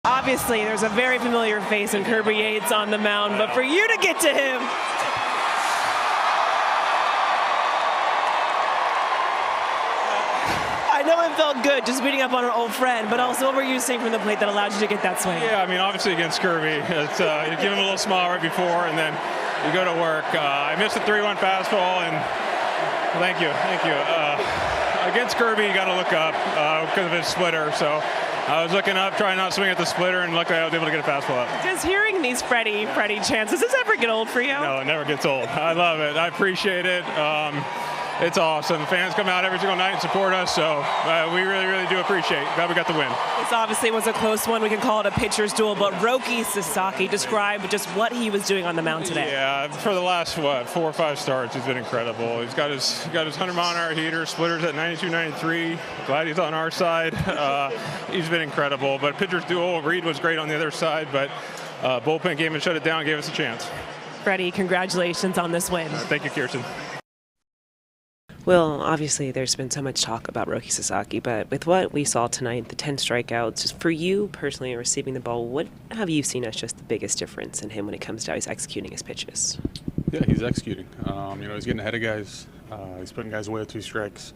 Obviously, there's a very familiar face in Kirby Yates on the mound, but for you to get to him, I know it felt good just beating up on an old friend, but also what were you seeing from the plate that allowed you to get that swing? Yeah, I mean, obviously against Kirby, it's, you give him a little smile right before, and then you go to work. I missed a 3-1 fastball, and thank you. Against Kirby, you got to look up because of his splitter, so I was looking up, trying not to swing at the splitter, and luckily I was able to get a fastball up. Just hearing these Freddie chants, does this ever get old for you? No, it never gets old. I love it. I appreciate it. It's awesome. Fans come out every single night and support us, so we really do appreciate it. Glad we got the win. This obviously was a close one. We can call it a pitcher's duel, but Roki Sasaki described just what he was doing on the mound today. Yeah, for the last, 4 or 5 starts, he's been incredible. He's got his 100-mile-an-hour heater, splitters at 92, 93. Glad he's on our side. He's been incredible, but pitcher's duel, Reed was great on the other side, but bullpen came and shut it down, gave us a chance. Freddie, congratulations on this win. Thank you, Kirsten. Well, obviously there's been so much talk about Roki Sasaki, but with what we saw tonight, the 10 strikeouts, just for you personally receiving the ball, what have you seen as just the biggest difference in him when it comes to how he's executing his pitches? Yeah, he's executing. He's getting ahead of guys. He's putting guys away with 2 strikes.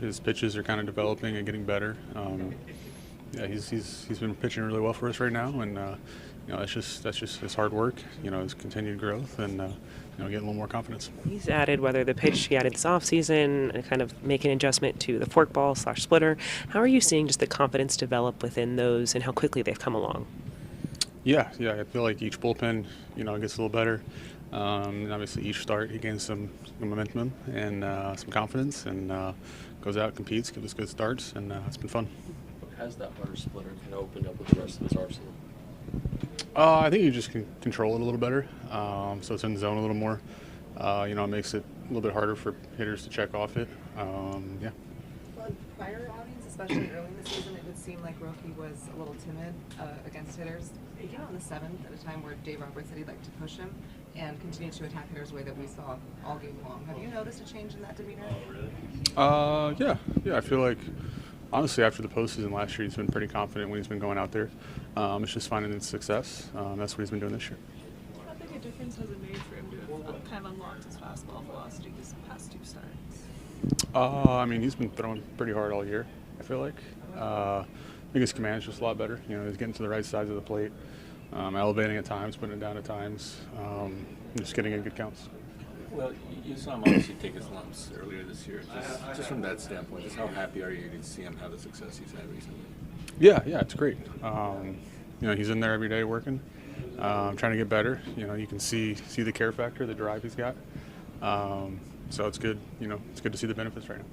His pitches are kind of developing and getting better. He's been pitching really well for us right now, and that's just his hard work. His continued growth, and getting a little more confidence. He's added, whether the pitch he added this offseason, and kind of make an adjustment to the forkball/splitter. How are you seeing just the confidence develop within those, and how quickly they've come along? Yeah. I feel like each bullpen, gets a little better. And obviously, each start he gains some momentum and some confidence, and goes out, competes, gives us good starts, and it's been fun. Has that harder splitter kind of opened up with the rest of his arsenal? I think you just can control it a little better, so it's in the zone a little more. It makes it a little bit harder for hitters to check off it. Well, in prior outings, especially early in the season, it would seem like Roki was a little timid against hitters. He came out in the 7th at a time where Dave Roberts said he'd like to push him and continue to attack hitters the way that we saw all game long. Have you noticed a change in that demeanor? Yeah. I feel like, honestly, after the postseason last year, he's been pretty confident when he's been going out there. It's just finding its success. That's what he's been doing this year. How big a difference has it made for him to have kind of unlocked his fastball velocity these past 2 starts? He's been throwing pretty hard all year, I feel like. I think his command is just a lot better. He's getting to the right sides of the plate, elevating at times, putting it down at times, just getting in good counts. Well, you saw him obviously take his lumps earlier this year. Just from that standpoint, just how happy are you to see him have the success he's had recently? Yeah, it's great. He's in there every day working, trying to get better. You can see the care factor, the drive he's got. So it's good. It's good to see the benefits right now.